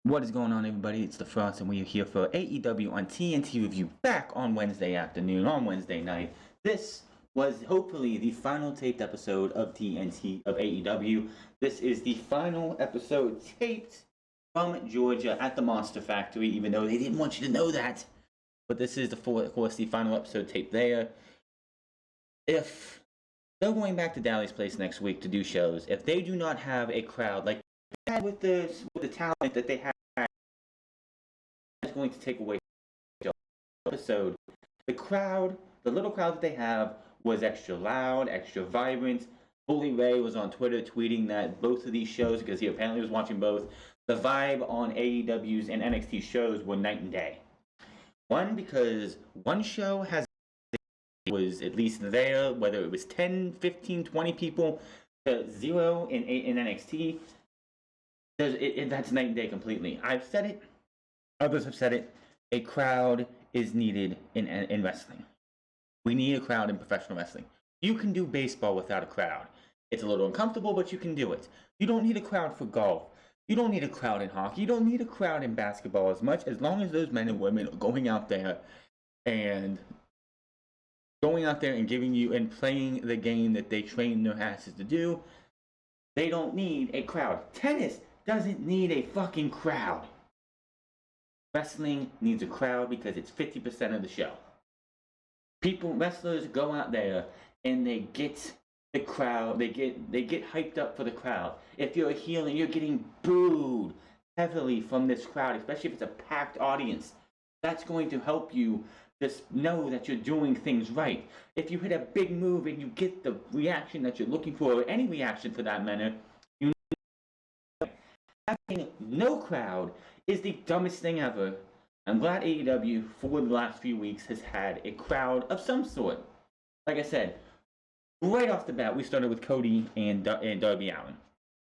What is going on, everybody? It's the Frost, and we are here for AEW on TNT Review back on Wednesday afternoon, on Wednesday night. This was hopefully the final taped episode of TNT of AEW. This is the final episode taped from Georgia at the Monster Factory, even though they didn't want you to know that. But this is, of course, the final episode taped there. If they're going back to Dallas Place next week to do shows, if they do not have a crowd like they had with the talent that they had, going to take away the episode. The crowd, the little crowd that they have, was extra loud, extra vibrant. Bully Ray was on Twitter tweeting that both of these shows, because he apparently was watching both, the vibe on AEW's and NXT shows were night and day. One, because one show was at least there, whether it was 10, 15, 20 people, to 0 in NXT, that's night and day completely. I've said it. Others have said it. A crowd is needed in wrestling. We need a crowd in professional wrestling. You can do baseball without a crowd. It's a little uncomfortable, but you can do it. You don't need a crowd for golf. You don't need a crowd in hockey. You don't need a crowd in basketball as much, as long as those men and women are going out there and giving you and playing the game that they train their asses to do. They don't need a crowd. Tennis doesn't need a fucking crowd. Wrestling needs a crowd because it's 50% of the show. Wrestlers go out there and they get the crowd, they get hyped up for the crowd. If you're a heel and you're getting booed heavily from this crowd, especially if it's a packed audience, that's going to help you just know that you're doing things right. If you hit a big move and you get the reaction that you're looking for, or any reaction for that matter, having no crowd is the dumbest thing ever. I'm glad AEW for the last few weeks has had a crowd of some sort. Like I said, right off the bat, we started with Cody and Darby Allin.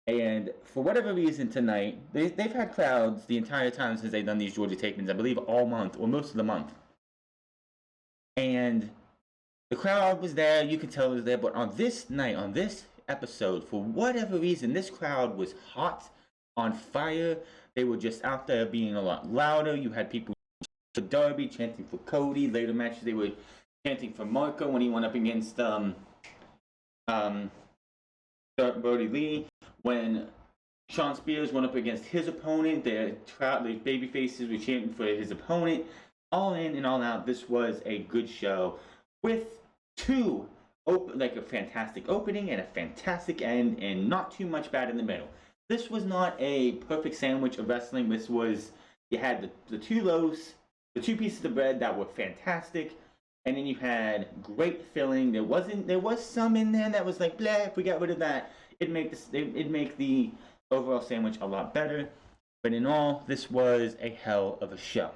And for whatever reason tonight, they've had crowds the entire time since they've done these Georgia tapings, I believe all month, or most of the month. And the crowd was there, you could tell it was there, but on this night, on this episode, for whatever reason, this crowd was hot, on fire. They were just out there being a lot louder. You had people for Darby chanting for Cody. Later matches they were chanting for Marco when he went up against Brody Lee. When Sean Spears went up against his opponent, the baby faces were chanting for his opponent. All in and all out, this was a good show with a fantastic opening and a fantastic end, and not too much bad in the middle. This was not a perfect sandwich of wrestling. This was, you had the two loaves, the two pieces of bread that were fantastic, and then you had great filling. There was some in there that was like, blah, if we got rid of that, it'd make the overall sandwich a lot better. But in all, this was a hell of a show.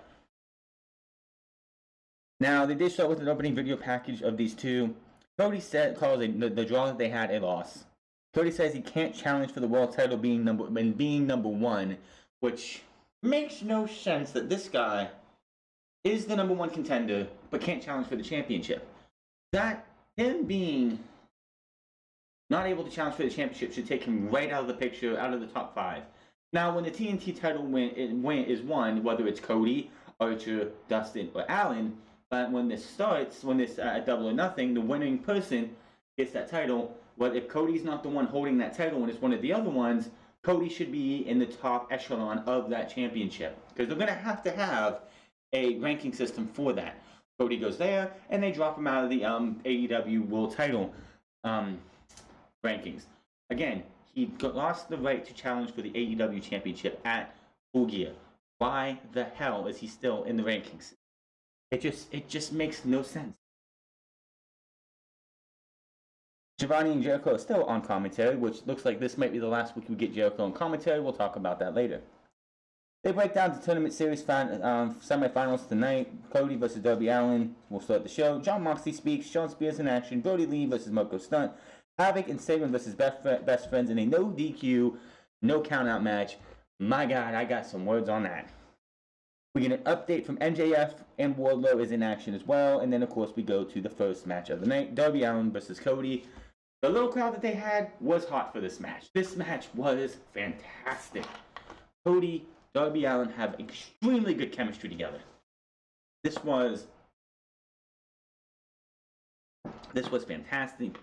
Now, they did start with an opening video package of these two. Cody calls the draw that they had a loss. Cody says he can't challenge for the world title being number one, which makes no sense that this guy is the number one contender but can't challenge for the championship. That him being not able to challenge for the championship should take him right out of the picture, out of the top 5. Now, when the TNT title is won, whether it's Cody, Archer, Dustin, or Allin, but when this Double or Nothing, the winning person gets that title. Well, if Cody's not the one holding that title and it's one of the other ones, Cody should be in the top echelon of that championship. Because they're going to have a ranking system for that. Cody goes there, and they drop him out of the AEW World Title rankings. Again, he lost the right to challenge for the AEW Championship at Full Gear. Why the hell is he still in the rankings? It just makes no sense. Giovanni and Jericho are still on commentary, which looks like this might be the last week we get Jericho on commentary. We'll talk about that later. They break down the tournament series semifinals tonight. Cody versus Darby Allin will start the show. Jon Moxley speaks. Sean Spears in action. Brody Lee versus Marco Stunt. Havoc and Saban versus best friends in a no DQ, no countout match. My God, I got some words on that. We get an update from MJF, and Wardlow is in action as well. And then, of course, we go to the first match of the night. Darby Allin versus Cody. The little crowd that they had was hot for this match. This match was fantastic. Cody, Darby Allin have extremely good chemistry together. This was fantastic.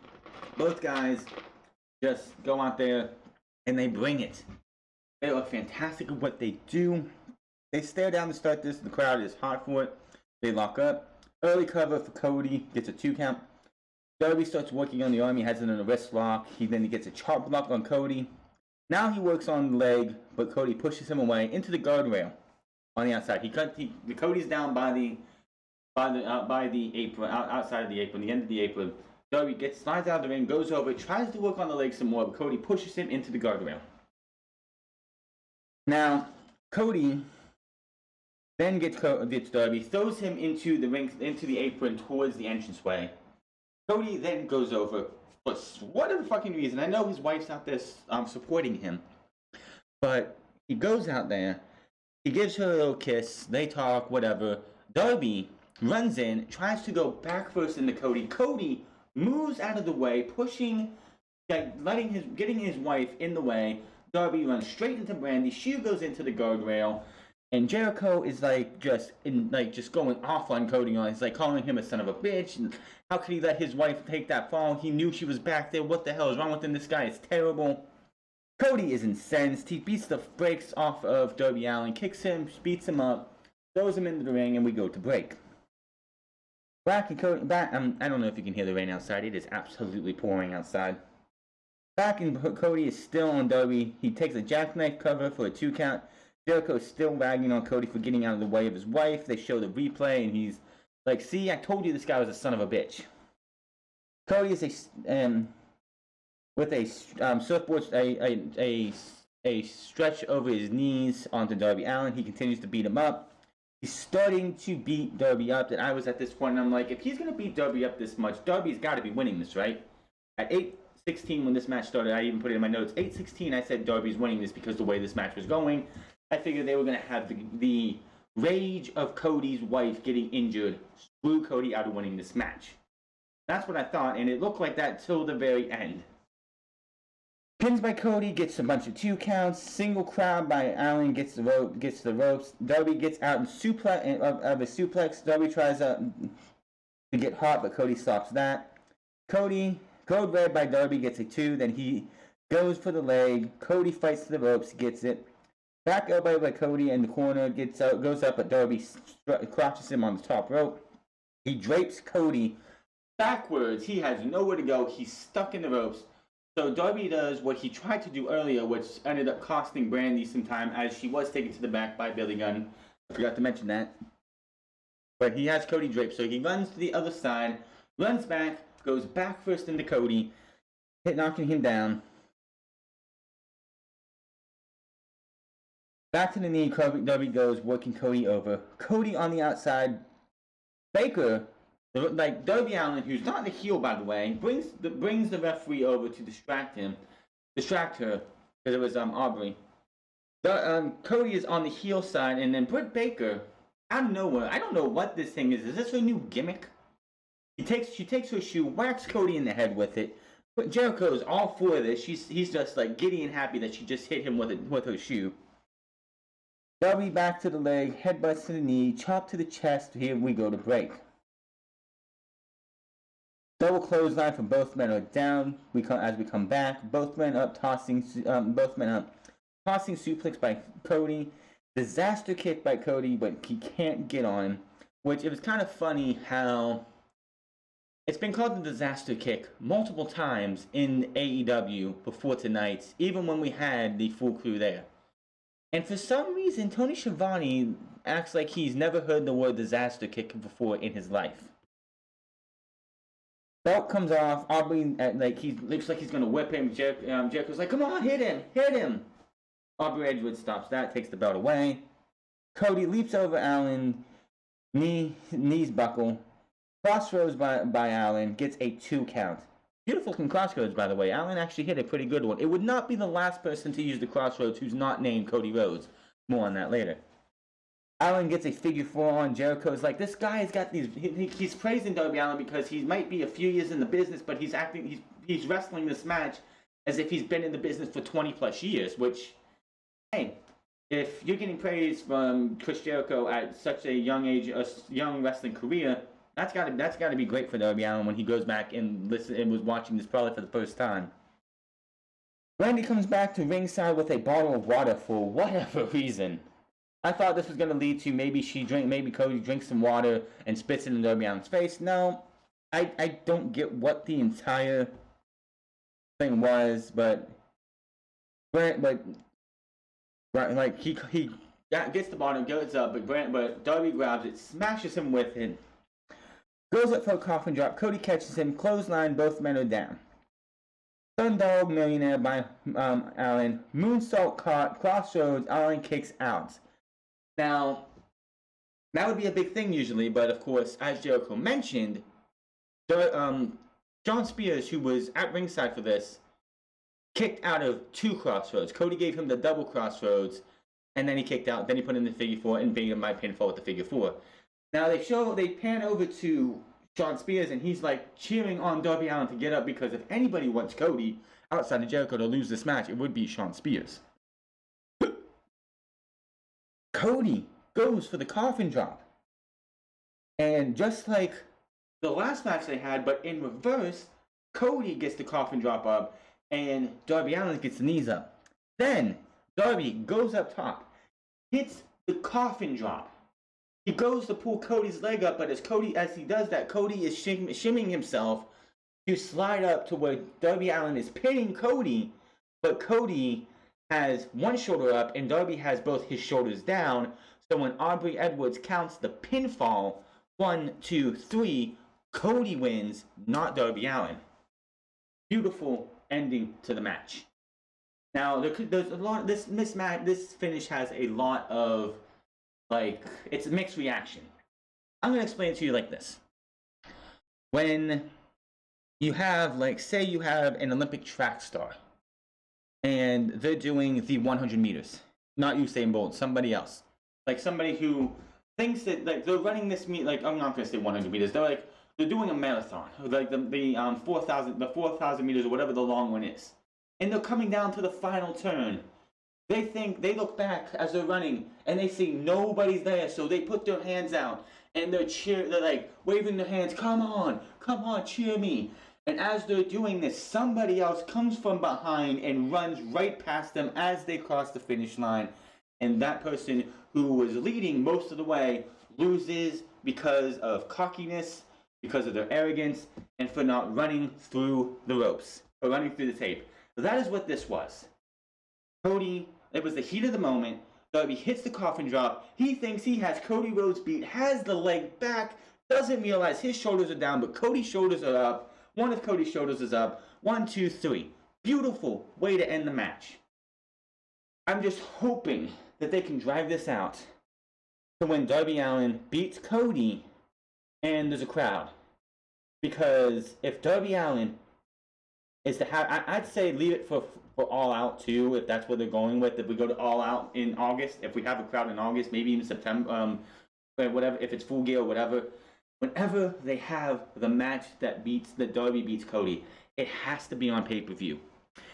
Both guys just go out there and they bring it. They look fantastic at what they do. They stare down to start this. The crowd is hot for it. They lock up. Early cover for Cody. Gets a 2 count. Darby starts working on the arm. He has it in a wrist lock. He gets a chop block on Cody. Now he works on the leg, but Cody pushes him away into the guardrail on the outside. Cody's down by the apron, outside of the apron, the end of the apron. Darby slides out of the ring, goes over, tries to work on the leg some more, but Cody pushes him into the guardrail. Now, Cody then gets Darby, throws him into the ring, into the apron towards the entranceway. Cody then goes over, for whatever fucking reason. I know his wife's out there supporting him, but he goes out there, he gives her a little kiss, they talk, whatever. Darby runs in, tries to go back first into Cody. Cody moves out of the way, getting his wife in the way. Darby runs straight into Brandy. She goes into the guardrail, and Jericho is just going off on Cody. He's like calling him a son of a bitch. And how could he let his wife take that fall? He knew she was back there. What the hell is wrong with him? This guy is terrible. Cody is incensed. He beats the brakes off of Darby Allin, kicks him, beats him up, throws him into the ring, and we go to break. I don't know if you can hear the rain outside. It is absolutely pouring outside. Back and Cody is still on Darby. He takes a jackknife cover for a 2 count. Jericho is still ragging on Cody for getting out of the way of his wife. They show the replay, and he's like, "See, I told you this guy was a son of a bitch." Cody is with a surfboard, a stretch over his knees onto Darby Allin. He continues to beat him up. He's starting to beat Darby up, and I was at this point, and I'm like, if he's going to beat Darby up this much, Darby's got to be winning this, right? At 8:16 when this match started, I even put it in my notes, 8:16, I said Darby's winning this because the way this match was going. I figured they were going to have the rage of Cody's wife getting injured screw Cody out of winning this match. That's what I thought, and it looked like that till the very end. Pins by Cody, gets a bunch of 2 counts. Single crowd by Allin, gets the ropes. Darby gets out of a suplex. Darby tries to get hot, but Cody stops that. Code red by Darby, gets a 2. Then he goes for the leg. Cody fights to the ropes, gets it. Back elbow by Cody in the corner, goes up, but Darby crouches him on the top rope. He drapes Cody backwards. He has nowhere to go. He's stuck in the ropes. So Darby does what he tried to do earlier, which ended up costing Brandy some time, as she was taken to the back by Billy Gunn. I forgot to mention that. But he has Cody draped, so he runs to the other side, runs back, goes back first into Cody, knocking him down. Back to the knee, Darby goes, working Cody over. Cody on the outside. Baker, Darby Allin, who's not the heel, by the way, brings the referee over to distract her, because it was Aubrey. Cody is on the heel side, and then Britt Baker, out of nowhere, I don't know what this thing is. Is this her new gimmick? She takes her shoe, whacks Cody in the head with it. But Jericho is all for this. He's just like giddy and happy that she just hit him with her shoe. Darby back to the leg, headbutts to the knee, chop to the chest. Here we go to break. Double clothesline from both men are down. As we come back, both men up, tossing suplex by Cody. Disaster kick by Cody, but he can't get on. Which, it was kind of funny how it's been called the disaster kick multiple times in AEW before tonight, even when we had the full crew there. And for some reason, Tony Schiavone acts like he's never heard the word disaster kick before in his life. Belt comes off. Aubrey, he looks like he's going to whip him. Jericho's like, come on, hit him. Aubrey Edgewood stops that, takes the belt away. Cody leaps over Allin, knees buckle. Crossroads by Allin, gets a 2 count. Beautiful from Crossroads, by the way. Allin actually hit a pretty good one. It would not be the last person to use the Crossroads who's not named Cody Rhodes. More on that later. Allin gets a figure 4 on. Jericho's like, this guy has got these. He's praising Darby Allin because he might be a few years in the business, but he's wrestling this match as if he's been in the business for 20 plus years. Which, hey, if you're getting praise from Chris Jericho at such a young age, a young wrestling career, that's gotta be great for Darby Allin when he goes back and was watching this probably for the first time. Randy comes back to ringside with a bottle of water for whatever reason. I thought this was gonna lead to maybe Cody drinks some water and spits it in Darby Allin's face. No, I don't get what the entire thing was, but he gets the bottle, goes up, but Darby grabs it, smashes him with it, goes up for a coffin drop. Cody catches him, clothesline, both men are down. Sundog Millionaire by Allin, moonsault caught, crossroads, Allin kicks out. Now, that would be a big thing usually, but of course, as Jericho mentioned, John Spears, who was at ringside for this, kicked out of 2 crossroads. Cody gave him the double crossroads, and then he kicked out. Then he put in the figure 4 and beat him by pinfall with the figure 4. Now they pan over to John Spears, and he's like cheering on Darby Allin to get up, because if anybody wants Cody outside of Jericho to lose this match, it would be Shawn Spears. Cody goes for the coffin drop, and just like the last match they had, but in reverse, Cody gets the coffin drop up, and Darby Allin gets the knees up. Then Darby goes up top, hits the coffin drop. He goes to pull Cody's leg up, but as he does that, Cody is shimming himself to slide up to where Darby Allin is pinning Cody, but Cody has one shoulder up and Darby has both his shoulders down. So when Aubrey Edwards counts the pinfall, 1, 2, 3, Cody wins, not Darby Allin. Beautiful ending to the match. Now there's a lot. This finish has a lot of it's a mixed reaction. I'm gonna explain it to you like this. When you have say you have an Olympic track star, and they're doing the 100 meters, not Usain Bolt, somebody else, somebody who thinks that they're running this meet. I'm not gonna say 100 meters. They're doing a marathon, the 4,000 meters or whatever the long one is, and they're coming down to the final turn. They look back as they're running and they see nobody's there, so they put their hands out and they're waving their hands, come on, cheer me. And as they're doing this, somebody else comes from behind and runs right past them as they cross the finish line. And that person who was leading most of the way loses because of cockiness, because of their arrogance, and for not running through the ropes, or running through the tape. That is what this was. Cody, it was the heat of the moment. Darby hits the coffin drop. He thinks he has Cody Rhodes beat, has the leg back, doesn't realize his shoulders are down, but Cody's shoulders are up. One of Cody's shoulders is up. 1, 2, 3. Beautiful way to end the match. I'm just hoping that they can drag this out to when Darby Allin beats Cody and there's a crowd. Because if Darby Allin is to have, I'd say leave it for All Out too, if that's what they're going with. If we go to All Out in August, if we have a crowd in August, maybe even September, whatever, if it's Full Gear or whatever. Whenever they have the match that Darby beats Cody, it has to be on pay-per-view.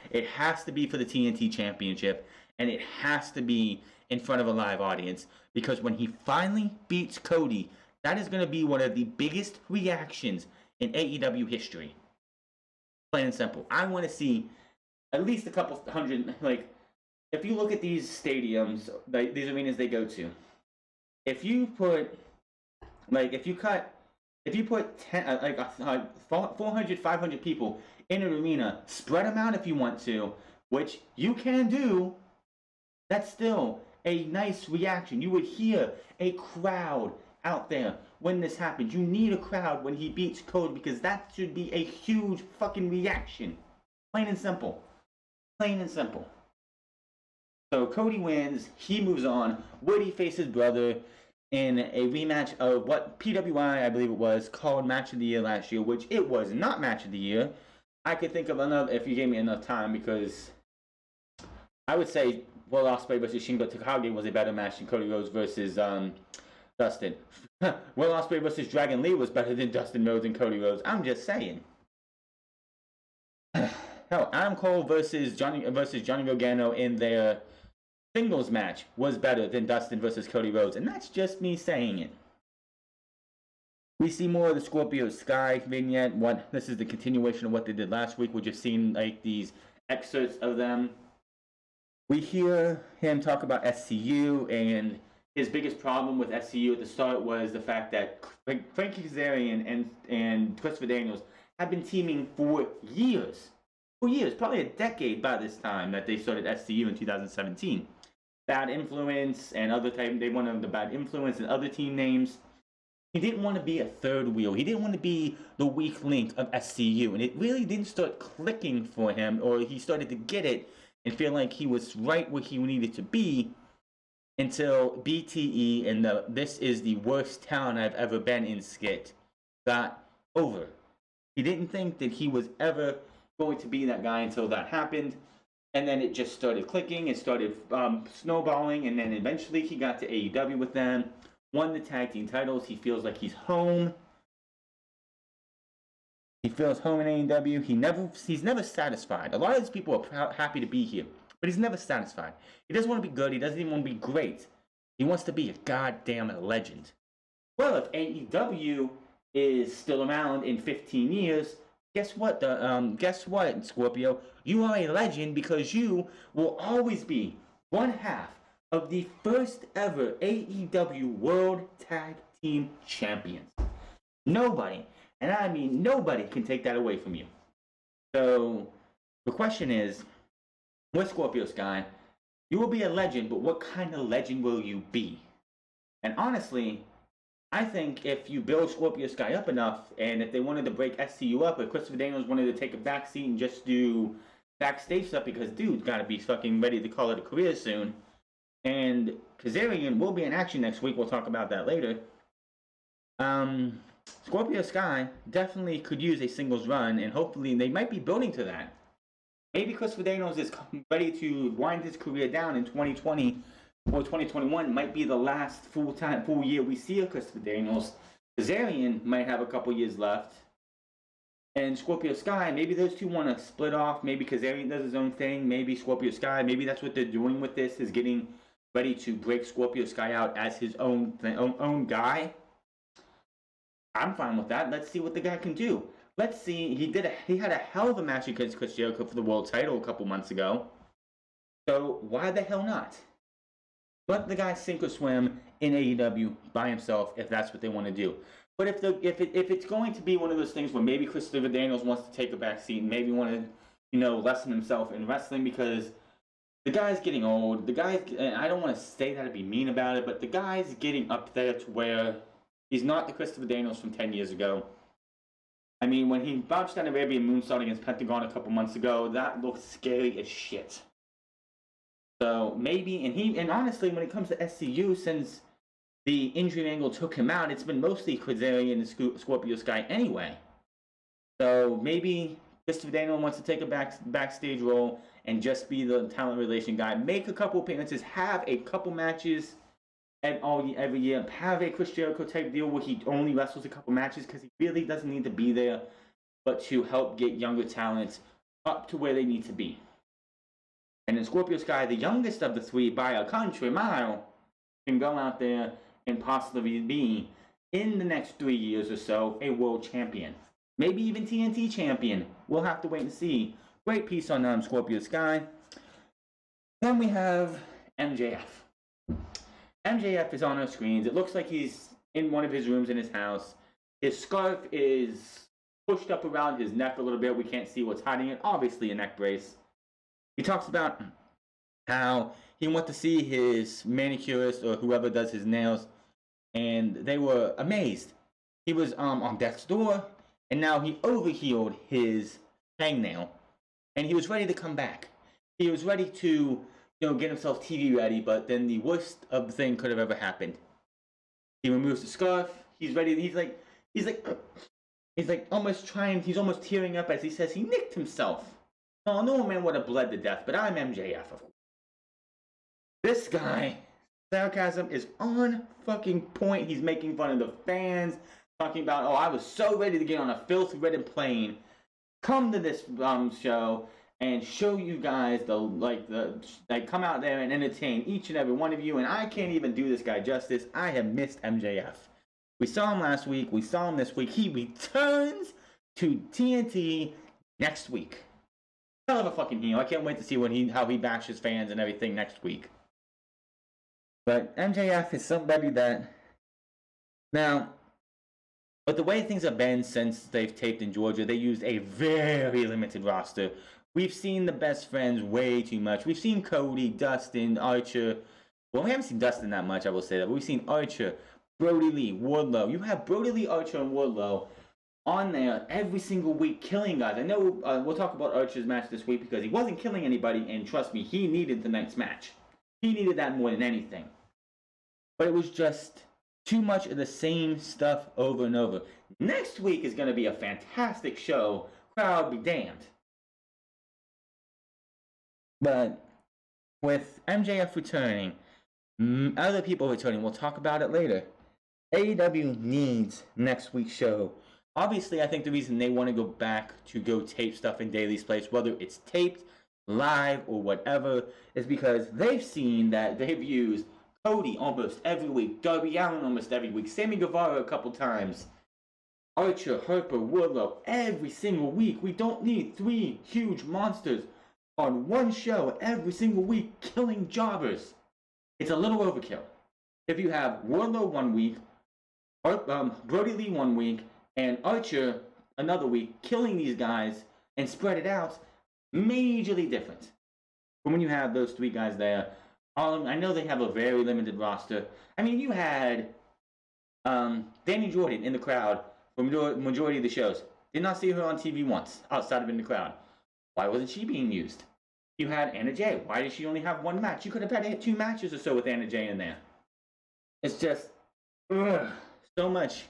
It has to be for the TNT Championship, and it has to be in front of a live audience, because when he finally beats Cody, that is going to be one of the biggest reactions in AEW history. Plain and simple. I want to see at least a couple hundred, if you look at these stadiums, these arenas they go to, if you put 400, 500 people in an arena, spread them out if you want to, which you can do, that's still a nice reaction. You would hear a crowd out there when this happens. You need a crowd when he beats Cody, because that should be a huge fucking reaction. Plain and simple. Plain and simple. So Cody wins. He moves on. Woody faces brother in a rematch of what PWI, I believe it was, called Match of the Year last year, which it was not Match of the Year. I could think of another if you gave me enough time, because I would say Will Ospreay versus Shingo Takagi was a better match than Cody Rhodes versus Dustin. Will Ospreay versus Dragon Lee was better than Dustin Rhodes and Cody Rhodes. I'm just saying. Hell, Adam Cole versus Johnny Gargano in their singles match was better than Dustin versus Cody Rhodes, and that's just me saying it. We see more of the Scorpio Sky vignette. This is the continuation of what they did last week. We're just seeing like these excerpts of them. We hear him talk about SCU, and his biggest problem with SCU at the start was the fact that Frankie Kazarian and Christopher Daniels have been teaming for years. For years, probably a decade by this time that they started SCU in 2017. Bad Influence and other type. They wanted the Bad Influence and other team names. He didn't want to be a third wheel. He didn't want to be the weak link of SCU. And it really didn't start clicking for him, or he started to get it and feel like he was right where he needed to be until BTE and "this is the worst town I've ever been in" skit got over. He didn't think that he was ever going to be that guy until that happened. And then it just started clicking. It started snowballing. And then eventually he got to AEW with them. Won the tag team titles. He feels like he's home. He feels home in AEW. He's never satisfied. A lot of these people are happy to be here, but he's never satisfied. He doesn't want to be good. He doesn't even want to be great. He wants to be a goddamn legend. Well, if AEW is still around in 15 years, guess what? Guess what, Scorpio? You are a legend because you will always be one half of the first ever AEW World Tag Team Champions. Nobody, and I mean nobody, can take that away from you. So the question is, with Scorpio Sky, you will be a legend, but what kind of legend will you be? And honestly, I think if you build Scorpio Sky up enough, and if they wanted to break SCU up, if Christopher Daniels wanted to take a backseat and just do backstage stuff, because dude's got to be fucking ready to call it a career soon. And Kazarian will be in action next week. We'll talk about that later. Scorpio Sky definitely could use a singles run, and hopefully they might be building to that. Maybe Christopher Daniels is ready to wind his career down in 2020 or 2021. Might be the last full year we see of Christopher Daniels. Kazarian might have a couple years left. And Scorpio Sky, maybe those two want to split off. Maybe Kazarian does his own thing. Maybe Scorpio Sky, maybe that's what they're doing with this, is getting ready to break Scorpio Sky out as his own guy. I'm fine with that. Let's see what the guy can do. Let's see. He had a hell of a match against Chris Jericho for the world title a couple months ago. So why the hell not? Let the guy sink or swim in AEW by himself if that's what they want to do. But if it's going to be one of those things where maybe Christopher Daniels wants to take a back seat and maybe want to, lessen himself in wrestling, because the guy's getting old. And I don't want to say that to be mean about it, but the guy's getting up there to where he's not the Christopher Daniels from 10 years ago. I mean, when he bounced down Arabian Moonsault against Pentagon a couple months ago, that looked scary as shit. So maybe, and honestly, when it comes to SCU, since the injury angle took him out, it's been mostly Kazarian and Scorpio Sky anyway. So maybe Christopher Daniels wants to take a backstage role and just be the talent relation guy. Make a couple appearances, have a couple matches every year. Have a Chris Jericho type deal where he only wrestles a couple matches, because he really doesn't need to be there, but to help get younger talents up to where they need to be. And then Scorpio Sky, the youngest of the three by a country mile, can go out there and possibly be, in the next 3 years or so, a world champion. Maybe even TNT Champion. We'll have to wait and see. Great piece on Scorpio Sky. Then we have MJF. MJF is on our screens. It looks like he's in one of his rooms in his house. His scarf is pushed up around his neck a little bit. We can't see what's hiding it. Obviously a neck brace. He talks about how he went to see his manicurist or whoever does his nails, and they were amazed. He was on death's door, and now he overhealed his hangnail, and he was ready to come back. He was ready to, get himself TV ready, but then the worst of the thing could have ever happened. He removes the scarf. He's ready. He's almost tearing up as he says he nicked himself. No man would have bled to death, but I'm MJF, of course. This guy, sarcasm is on fucking point. He's making fun of the fans, talking about, I was so ready to get on a filth-ridden plane, come to this show, and show you guys come out there and entertain each and every one of you. And I can't even do this guy justice. I have missed MJF. We saw him last week. We saw him this week. He returns to TNT next week. Hell of a fucking heel. I can't wait to see how he bashes fans and everything next week. But MJF is somebody that now, but the way things have been since they've taped in Georgia, they used a very limited roster. We've seen the best friends way too much. We've seen Cody, Dustin, Archer. Well, we haven't seen Dustin that much, I will say that. But we've seen Archer, Brody Lee, Wardlow. You have Brody Lee, Archer, and Wardlow on there every single week killing guys. I know we'll talk about Archer's match this week because he wasn't killing anybody, and trust me, he needed the next match. He needed that more than anything. But it was just too much of the same stuff over and over. Next week is going to be a fantastic show. Crowd be damned. But with MJF returning, other people returning, we'll talk about it later. AEW needs next week's show. Obviously, I think the reason they want to go back to go tape stuff in Daly's place, whether it's taped, live, or whatever, is because they've seen that they've used Cody almost every week, Darby Allin almost every week, Sammy Guevara a couple times, Archer, Harper, Wardlow every single week. We don't need 3 huge monsters on one show every single week killing jobbers. It's a little overkill. If you have Wardlow 1 week, Brody Lee 1 week, and Archer another week killing these guys and spread it out, majorly different. But when you have those 3 guys there, I know they have a very limited roster. I mean, you had Danny Jordan in the crowd for majority of the shows. Did not see her on TV once outside of in the crowd. Why wasn't she being used? You had Anna Jay. Why did she only have 1 match? You could have had 2 matches or so with Anna Jay in there. It's just so much.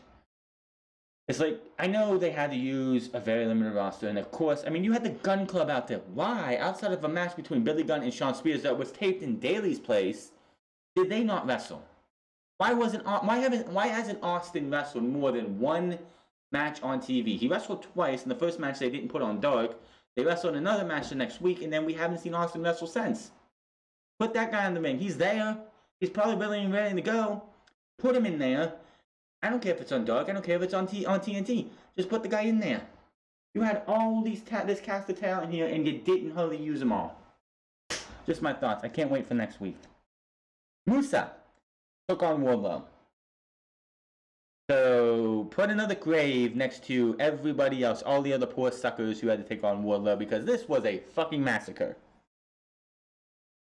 It's like, I know they had to use a very limited roster, and of course, I mean, you had the Gun Club out there. Why, outside of a match between Billy Gunn and Shawn Spears that was taped in Daly's place, did they not wrestle? Why hasn't Austin wrestled more than 1 match on TV? He wrestled twice. In the first match, they didn't put on Dark. They wrestled another match the next week, and then we haven't seen Austin wrestle since. Put that guy in the ring. He's there. He's probably really ready to go. Put him in there. I don't care if it's on Dark. I don't care if it's on TNT. Just put the guy in there. You had all this cast of talent here, and you didn't hardly use them all. Just my thoughts. I can't wait for next week. Musa took on Wardlow. So put another grave next to everybody else, all the other poor suckers who had to take on Wardlow, because this was a fucking massacre.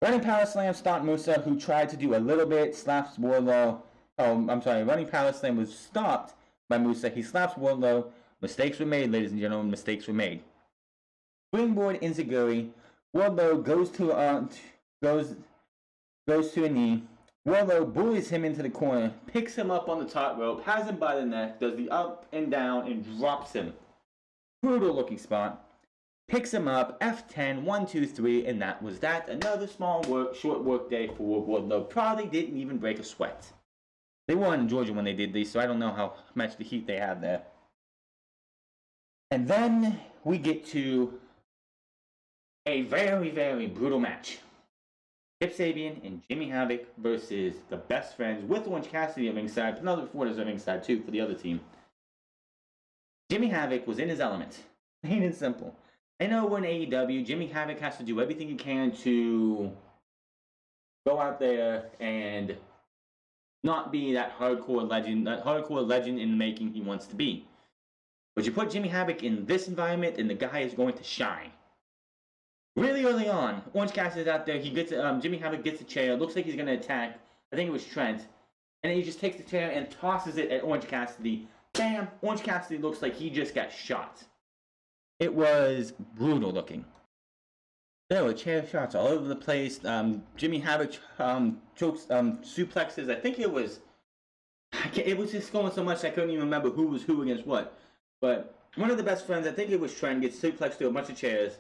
Running Power Slam stopped Musa, who tried to do a little bit, slaps Wardlow. Running Power Slam was stopped by Musa. He slaps Wardlow. Mistakes were made, ladies and gentlemen. Mistakes were made. Springboard Enziguri. Wardlow goes to a knee. Wardlow bullies him into the corner, picks him up on the top rope, has him by the neck, does the up and down, and drops him. Brutal looking spot. Picks him up, F10, 1, 2, 3, and that was that. Another short work day for Wardlow. Probably didn't even break a sweat. They were in Georgia when they did these, so I don't know how much the heat they had there. And then we get to a very, very brutal match. Kip Sabian and Jimmy Havoc versus the Best Friends with Orange Cassidy at ringside. Another Florida's at ringside too for the other team. Jimmy Havoc was in his element. Plain and simple. I know we're in AEW. Jimmy Havoc has to do everything he can to go out there and not be that hardcore legend in the making he wants to be. But you put Jimmy Havoc in this environment, and the guy is going to shine. Really early on, Orange Cassidy's out there. Jimmy Havoc gets a chair. Looks like he's going to attack. I think it was Trent. And then he just takes the chair and tosses it at Orange Cassidy. Bam! Orange Cassidy looks like he just got shot. It was brutal looking. There were chair shots all over the place. Jimmy Havoc chokes, suplexes. I think it was just going so much I couldn't even remember who was who against what. But one of the Best Friends, I think it was Trent, gets suplexed to a bunch of chairs.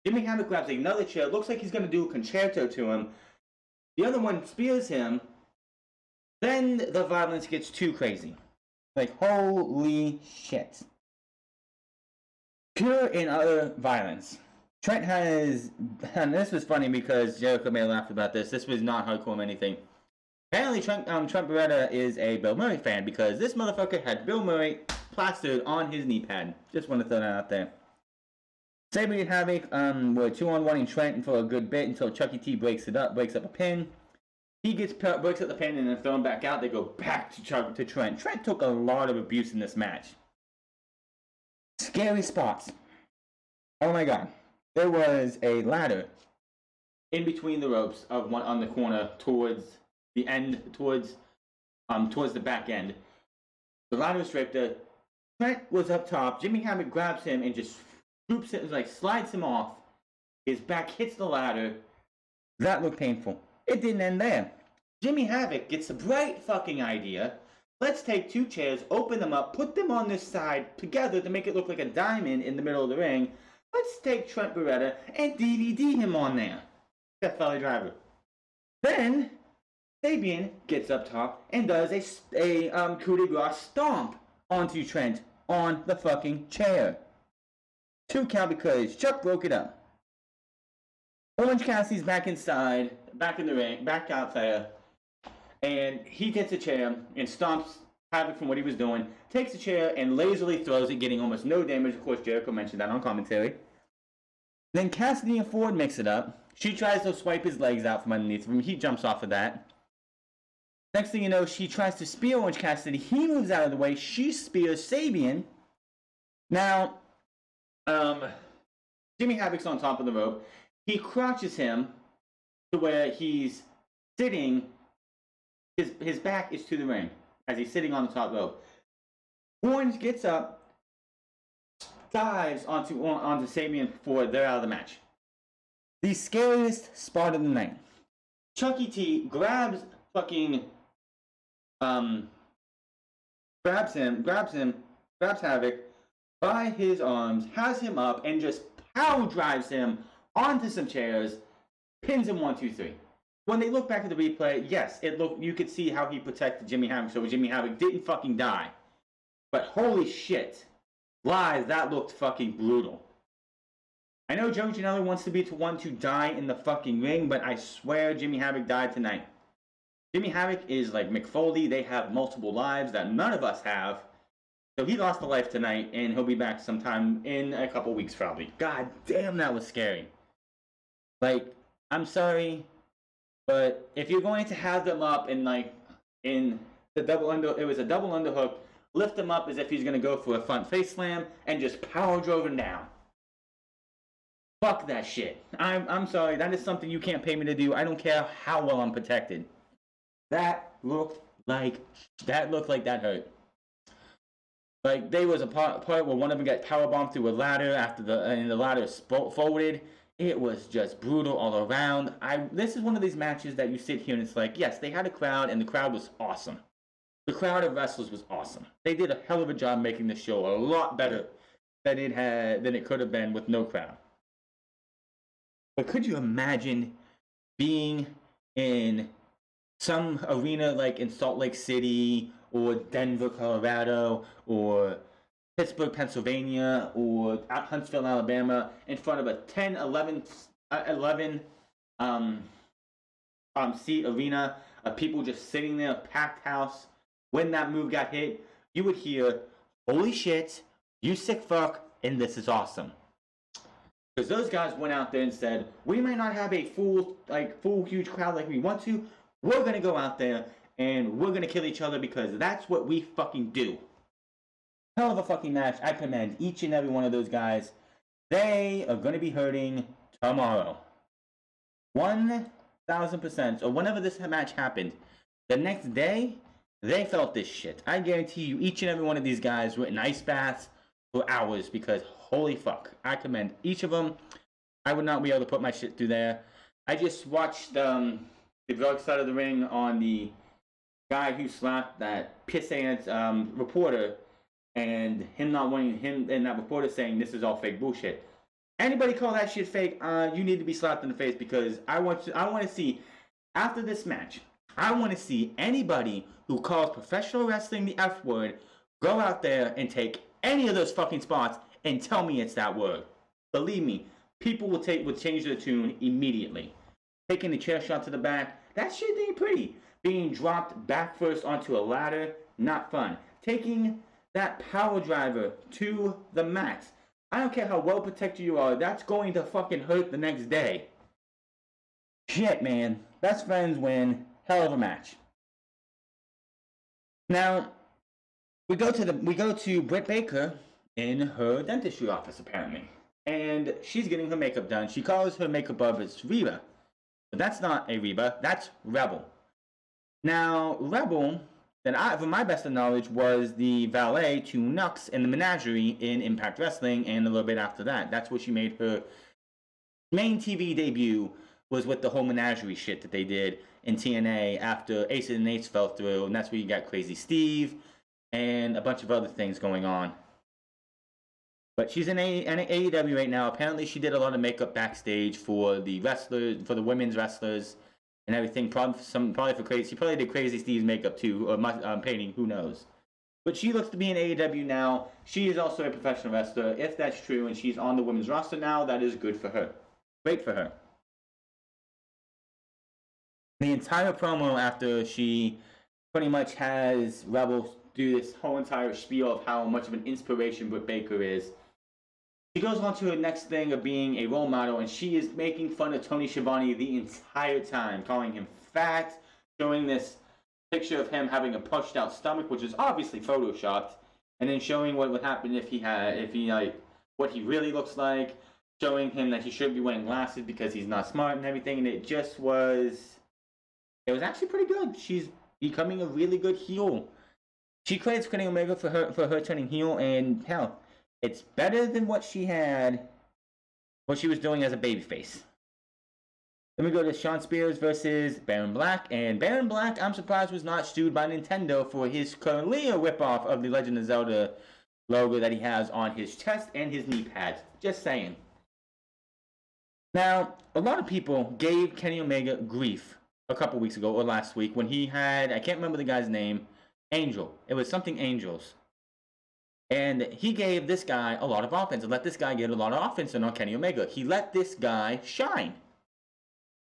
Jimmy Havoc grabs another chair. Looks like he's going to do a concerto to him. The other one spears him. Then the violence gets too crazy. Like, holy shit. Pure and utter violence. Trent has, and this was funny because Jericho may have laughed about this. This was not hardcore or anything. Apparently, Trent Beretta is a Bill Murray fan because this motherfucker had Bill Murray plastered on his knee pad. Just want to throw that out there. Sabre and Havoc were 2-on-1ing Trent for a good bit until Chucky T breaks up a pin. He breaks up the pin and then thrown back out. They go back to Trent. Trent took a lot of abuse in this match. Scary spots. Oh my god. There was a ladder in between the ropes of one on the corner towards the end, towards the back end. The ladder was draped there. Trent was up top. Jimmy Havoc grabs him and just scoops it, like slides him off. His back hits the ladder. That looked painful. It didn't end there. Jimmy Havoc gets a bright fucking idea. Let's take 2 chairs, open them up, put them on this side together to make it look like a diamond in the middle of the ring. Let's take Trent Beretta and DVD him on there. Death Valley Driver. Then Sabian gets up top and does a coup de grace stomp onto Trent on the fucking chair. 2 count because Chuck broke it up. Orange Cassidy's back inside, back in the ring, back out there, and he gets a chair and stomps Havoc from what he was doing, takes the chair and lazily throws it, getting almost no damage. Of course, Jericho mentioned that on commentary. Then Cassidy and Ford mix it up. She tries to swipe his legs out from underneath him. He jumps off of that. Next thing you know, she tries to spear Orange Cassidy. He moves out of the way. She spears Sabian. Now, Jimmy Havoc's on top of the rope. He crouches him to where he's sitting. His back is to the ring as he's sitting on the top rope. Orange gets up, dives onto Sabian for they're out of the match. The scariest spot of the night. Chucky T grabs Havoc by his arms, has him up, and just power drives him onto some chairs, pins him 1, 2, 3. When they look back at the replay, yes, you could see how he protected Jimmy Havoc so Jimmy Havoc didn't fucking die. But holy shit, live, that looked fucking brutal. I know Joe Janela wants to be the one to die in the fucking ring, but I swear Jimmy Havoc died tonight. Jimmy Havoc is like Mick Foley. They have multiple lives that none of us have. So he lost a life tonight, and he'll be back sometime in a couple weeks probably. God damn, that was scary. Like, I'm sorry, but if you're going to have them up in the double it was a double underhook, lift him up as if he's going to go for a front face slam, and just power drove him down. Fuck that shit. I'm sorry, that is something you can't pay me to do. I don't care how well I'm protected. That looked like that hurt. Like, there was a part where one of them got powerbombed through a ladder and the ladder folded. It was just brutal all around. This is one of these matches that you sit here and it's like, yes, they had a crowd and the crowd was awesome. The crowd of wrestlers was awesome. They did a hell of a job making the show a lot better than it could have been with no crowd. But could you imagine being in some arena like in Salt Lake City or Denver, Colorado, or Pittsburgh, Pennsylvania, or Huntsville, Alabama, in front of a 10, 11 seat arena of people just sitting there, a packed house. When that move got hit, you would hear, "Holy shit, you sick fuck, and this is awesome." Because those guys went out there and said, we might not have a full huge crowd like we want to. We're going to go out there and we're going to kill each other because that's what we fucking do. Hell of a fucking match. I commend each and every one of those guys. They are going to be hurting tomorrow. 1,000%. Or whenever this match happened, the next day, they felt this shit. I guarantee you, each and every one of these guys were in ice baths for hours because holy fuck. I commend each of them. I would not be able to put my shit through there. I just watched the dark side of the ring on the guy who slapped that pissant reporter, and him not wanting him and that reporter saying this is all fake bullshit. Anybody call that shit fake? You need to be slapped in the face because I want to see after this match. I want to see anybody who calls professional wrestling the F word go out there and take any of those fucking spots and tell me it's that word. Believe me, people would change their tune immediately. Taking the chair shot to the back, that shit ain't pretty. Being dropped back first onto a ladder, not fun. Taking that power driver to the max. I don't care how well protected you are, that's going to fucking hurt the next day. Shit, man. Best friends win. Hell of a match. Now, we go to Britt Baker in her dentistry office apparently, and she's getting her makeup done. She calls her makeup artist Reba, but that's not a Reba. That's Rebel. Now, Rebel, from my best of knowledge, was the valet to Nux in the Menagerie in Impact Wrestling, and a little bit after that, that's where she made her main TV debut. Was with the whole Menagerie shit that they did in TNA after Ace and Nates fell through, and that's where you got Crazy Steve and a bunch of other things going on. But she's in AEW right now. Apparently, she did a lot of makeup backstage for the wrestlers, for the women's wrestlers, and everything. Probably for Crazy. She probably did Crazy Steve's makeup too, or painting. Who knows? But she looks to be in AEW now. She is also a professional wrestler. If that's true, and she's on the women's roster now, that is good for her. Great for her. The entire promo after she pretty much has Rebel do this whole entire spiel of how much of an inspiration Britt Baker is. She goes on to her next thing of being a role model, and she is making fun of Tony Schiavone the entire time, calling him fat, showing this picture of him having a pushed out stomach, which is obviously photoshopped, and then showing what would happen if he what he really looks like, showing him that he shouldn't be wearing glasses because he's not smart and everything, and it was actually pretty good. She's becoming a really good heel. She credits Kenny Omega for her turning heel, and hell, it's better than what she was doing as a babyface. Then we go to Shawn Spears versus Baron Black, and Baron Black, I'm surprised, was not sued by Nintendo for his clear ripoff of the Legend of Zelda logo that he has on his chest and his knee pads. Just saying. Now, a lot of people gave Kenny Omega grief a couple weeks ago or last week when he had, I can't remember the guy's name, Angel. It was something Angels. And he gave this guy a lot of offense and let this guy get a lot of offense on Kenny Omega. He let this guy shine.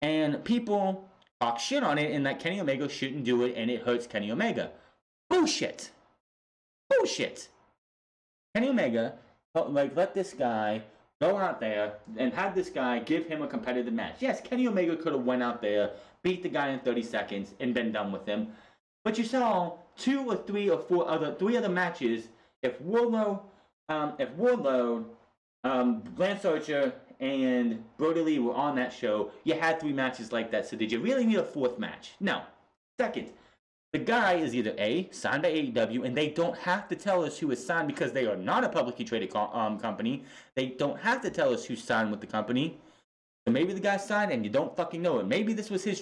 And people talk shit on it and that Kenny Omega shouldn't do it and it hurts Kenny Omega. Bullshit. Bullshit. Kenny Omega, let this guy go out there and have this guy give him a competitive match. Yes, Kenny Omega could have went out there, beat the guy in 30 seconds, and been done with him. But you saw 2 or 3 or 4 other matches. If Lance Archer, and Brody Lee were on that show, you had 3 matches like that. So did you really need a 4th match? No. Second, the guy is either A, signed by AEW, and they don't have to tell us who is signed because they are not a publicly traded company. They don't have to tell us who's signed with the company. So maybe the guy signed and you don't fucking know it. Maybe this was his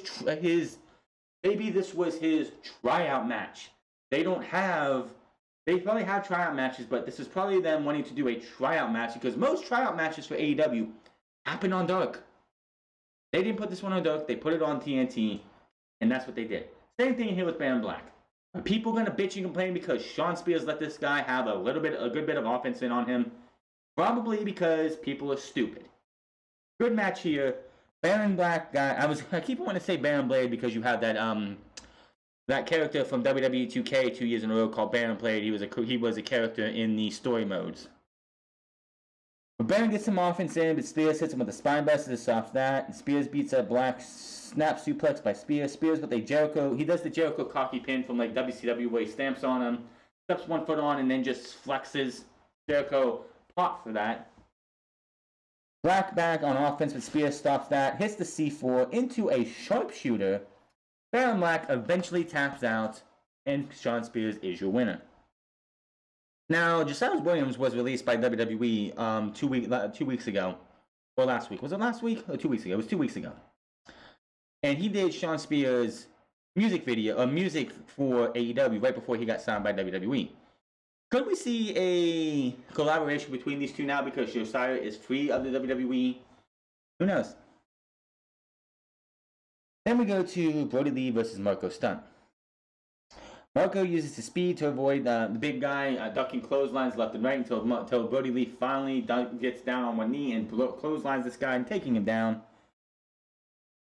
tryout match. They probably have tryout matches, but this is probably them wanting to do a tryout match because most tryout matches for AEW happen on Dark. They didn't put this one on Dark. They put it on TNT, and that's what they did. Same thing here with Baron Black. Are people gonna bitch and complain because Shawn Spears let this guy have a good bit of offense in on him? Probably because people are stupid. Good match here. Baron Black guy. I keep wanting to say Baron Blade because you have that character from WWE 2K 2 years in a row called Baron Blade. He was a character in the story modes. But Baron gets some offense in, but Spears hits him with a spine buster to stop that. And Spears beats up Black, snap suplex by Spears. Spears with a Jericho. He does the Jericho cocky pin from like WCW where he stamps on him, steps 1 foot on, and then just flexes. Jericho pop for that. Black back on offense, but Spears stops that. Hits the C4 into a sharpshooter. Baron Black eventually taps out, and Shawn Spears is your winner. Now, Josiah Williams was released by WWE 2 weeks ago, or last week. Was it last week or 2 weeks ago? It was 2 weeks ago. And he did Shawn Spears' music for AEW right before he got signed by WWE. Could we see a collaboration between these two now because Josiah is free of the WWE? Who knows? Then we go to Brody Lee versus Marco Stunt. Marco uses his speed to avoid the big guy ducking clotheslines left and right until Brody Lee finally gets down on one knee and clotheslines this guy and taking him down.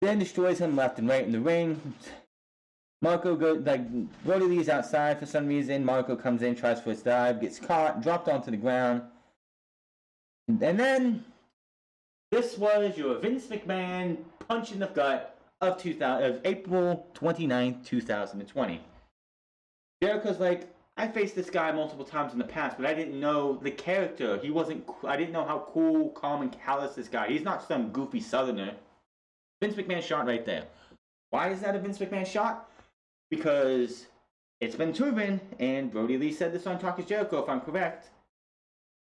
Then destroys him left and right in the ring. Marco goes, Brody Lee's outside for some reason. Marco comes in, tries for his dive, gets caught, dropped onto the ground. And then, this was your Vince McMahon punch in the gut of April 29th, 2020. Jericho's like, I faced this guy multiple times in the past, but I didn't know the character. I didn't know how cool, calm, and callous this guy. He's not some goofy southerner. Vince McMahon shot right there. Why is that a Vince McMahon shot? Because it's been proven, and Brody Lee said this on Talk is Jericho, if I'm correct.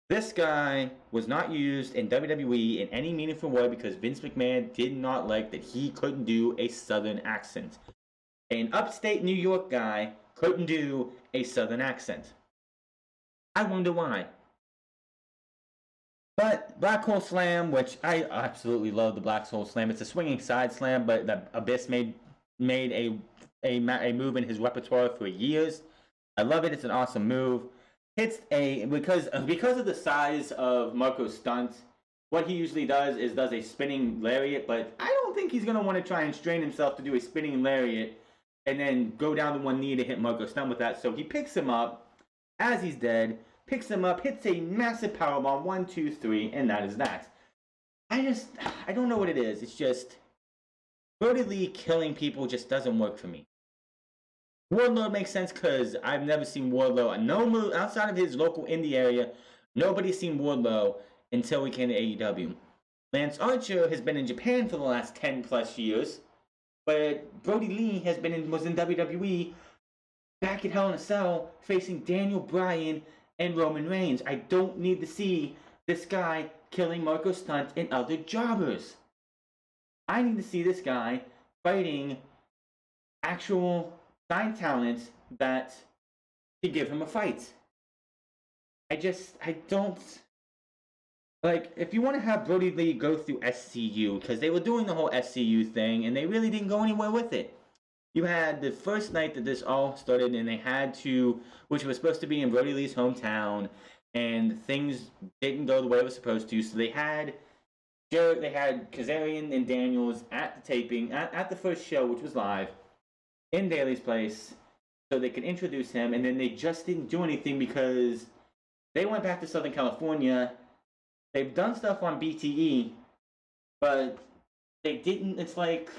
This guy was not used in WWE in any meaningful way because Vince McMahon did not like that he couldn't do a southern accent. An upstate New York guy couldn't do a southern accent. I wonder why. But Black Hole Slam, which I absolutely love the Black Hole Slam. It's a swinging side slam, but the Abyss made a move in his repertoire for years. I love it. It's an awesome move. Because of the size of Marco's stunt, what he usually does a spinning lariat, but I don't think he's gonna want to try and strain himself to do a spinning lariat and then go down to one knee to hit Marco's stunt with that. So he picks him up as he's dead, picks him up, hits a massive powerbomb, 1, 2, 3, and that is that. I don't know what it is. It's just Brody Lee killing people just doesn't work for me. Wardlow makes sense because I've never seen Wardlow. No move outside of his local indie area. Nobody's seen Wardlow until we came to AEW. Lance Archer has been in Japan for the last 10 plus years, but Brody Lee was in WWE back at Hell in a Cell facing Daniel Bryan and Roman Reigns. I don't need to see this guy killing Marco Stunt and other jobbers. I need to see this guy fighting actual signed talent that can give him a fight. I don't like, if you want to have Brody Lee go through SCU, because they were doing the whole SCU thing and they really didn't go anywhere with it. You had the first night that this all started, and they had to, which was supposed to be in Brody Lee's hometown, and things didn't go the way it was supposed to. So they had Kazarian and Daniels at the taping, at the first show, which was live, in Daly's place, so they could introduce him, and then they just didn't do anything because they went back to Southern California. They've done stuff on BTE, but they didn't. It's like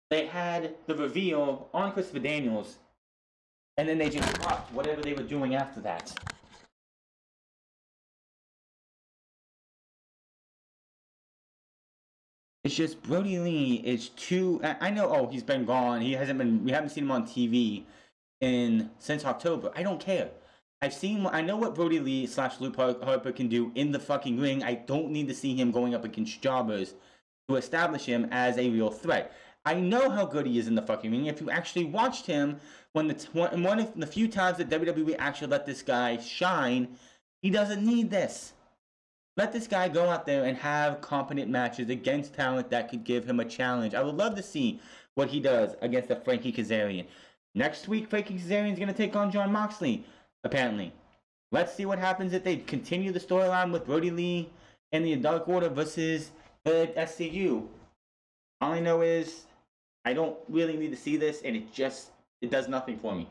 they had the reveal on Christopher Daniels, and then they just dropped whatever they were doing after that. It's just Brody Lee is too. I know. Oh, he's been gone. We haven't seen him on TV since October. I don't care. I know what Brody Lee / Luke Harper can do in the fucking ring. I don't need to see him going up against jobbers to establish him as a real threat. I know how good he is in the fucking ring. If you actually watched him one of the few times that WWE actually let this guy shine, he doesn't need this. Let this guy go out there and have competent matches against talent that could give him a challenge. I would love to see what he does against a Frankie Kazarian. Next week, Frankie Kazarian is going to take on Jon Moxley, apparently. Let's see what happens if they continue the storyline with Brody Lee and the Dark Order versus the SCU. All I know is I don't really need to see this, and it does nothing for me.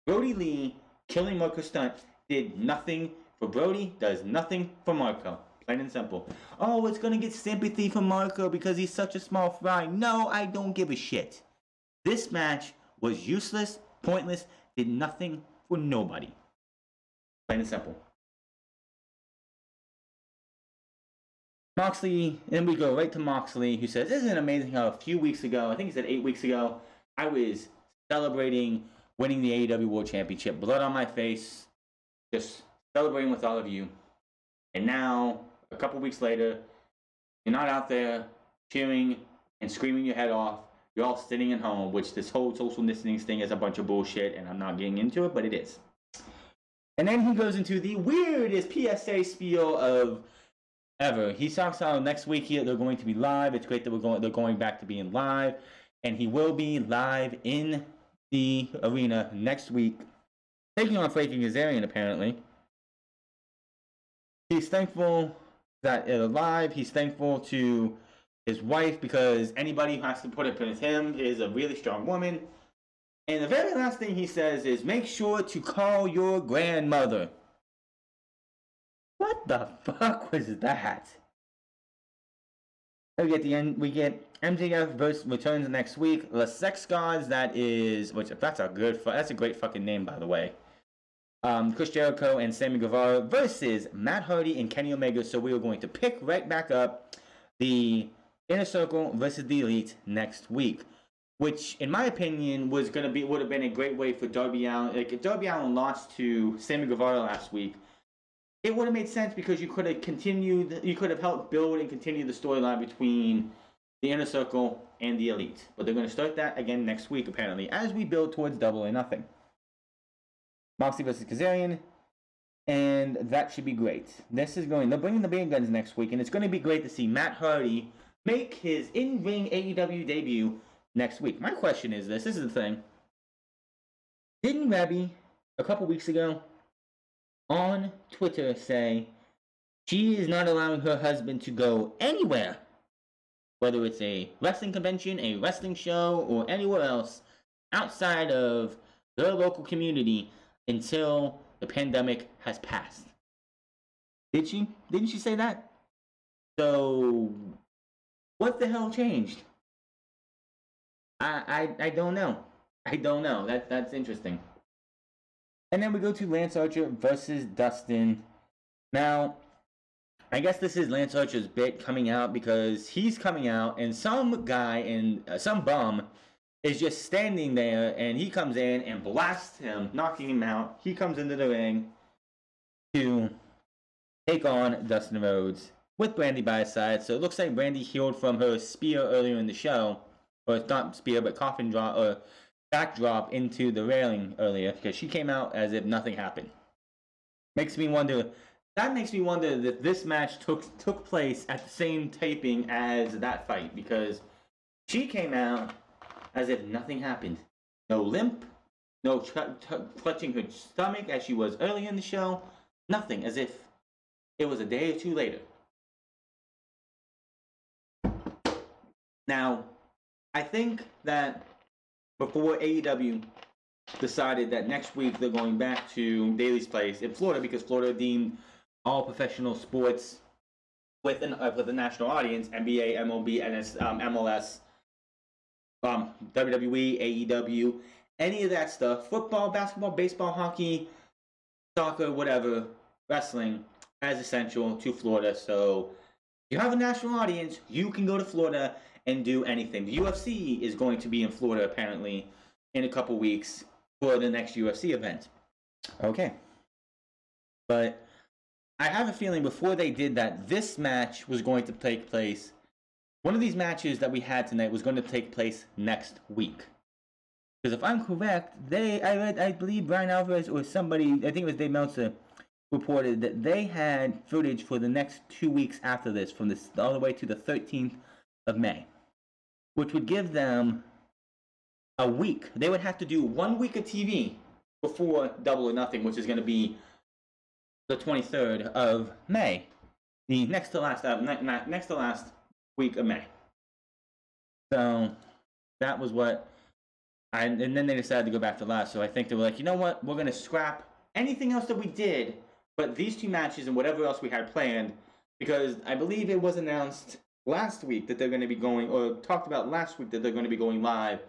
Brody Lee killing Marco Stunt did nothing for Brody, does nothing for Marco. Plain and simple. Oh, it's going to get sympathy for Marco because he's such a small fry. No, I don't give a shit. This match was useless, pointless, did nothing for nobody. Plain and simple. Moxley, then we go right to Moxley, who says, isn't it amazing how a few weeks ago, I think he said 8 weeks ago, I was celebrating winning the AEW World Championship. Blood on my face, just celebrating with all of you. And now, a couple weeks later, you're not out there cheering and screaming your head off. You're all sitting at home, which this whole social distancing thing is a bunch of bullshit, and I'm not getting into it, but it is. And then he goes into the weirdest PSA spiel of ever. He talks how next week they're going to be live. It's great that they're going back to being live, and he will be live in the arena next week, taking on Frankie Kazarian, apparently. He's thankful that they're alive. He's thankful to his wife because anybody who has to put up with him is a really strong woman. And the very last thing he says is, make sure to call your grandmother. What the fuck was that? We get MJF versus returns next week. The Sex Gods, that's a great fucking name, by the way. Chris Jericho and Sammy Guevara versus Matt Hardy and Kenny Omega. So we are going to pick right back up the Inner Circle versus the Elite next week, which, in my opinion, would have been a great way for Darby Allin. Like, if Darby Allin lost to Sammy Guevara last week, it would have made sense because you could have helped build and continue the storyline between the Inner Circle and the Elite. But they're going to start that again next week, apparently, as we build towards Double or Nothing. Moxley versus Kazarian, and that should be great. They're bringing the big guns next week, and it's going to be great to see Matt Hardy make his in-ring AEW debut next week. My question is this is the thing. Didn't Rebby, a couple weeks ago, on Twitter say she is not allowing her husband to go anywhere, whether it's a wrestling convention, a wrestling show, or anywhere else outside of their local community until the pandemic has passed? Did she? Didn't she say that? So, what the hell changed? I don't know. I don't know. That's interesting. And then we go to Lance Archer versus Dustin. Now, I guess this is Lance Archer's bit coming out because he's coming out and some guy and some bum is just standing there and he comes in and blasts him, knocking him out. He comes into the ring to take on Dustin Rhodes with Brandy by his side. So it looks like Brandy healed from her spear earlier in the show. Or it's not spear, but coffin drop or backdrop into the railing earlier because she came out as if nothing happened. Makes me wonder that this match took place at the same taping as that fight because she came out as if nothing happened. No limp, no clutching her stomach as she was earlier in the show. Nothing, as if it was a day or two later. Now, I think that before AEW decided that next week they're going back to Daly's place in Florida because Florida deemed all professional sports with a national audience, NBA, MLB, MLS, WWE, AEW, any of that stuff, football, basketball, baseball, hockey, soccer, whatever, wrestling, as essential to Florida. So you have a national audience, you can go to Florida and do anything. The UFC is going to be in Florida apparently in a couple weeks for the next UFC event. Okay. But I have a feeling before they did that, this match was going to take place. One of these matches that we had tonight was going to take place next week. Because if I'm correct, I believe Brian Alvarez or somebody, I think it was Dave Meltzer, reported that they had footage for the next 2 weeks after this, from this all the way to the 13th of May, which would give them a week. They would have to do 1 week of TV before Double or Nothing, which is going to be the 23rd of May, the next to last week of May. So that was what, and then they decided to go back to last. So I think they were like, you know what, we're going to scrap anything else that we did, but these two matches and whatever else we had planned, because I believe it was announced last week that they're going to be going, or talked about last week that they're going to be going live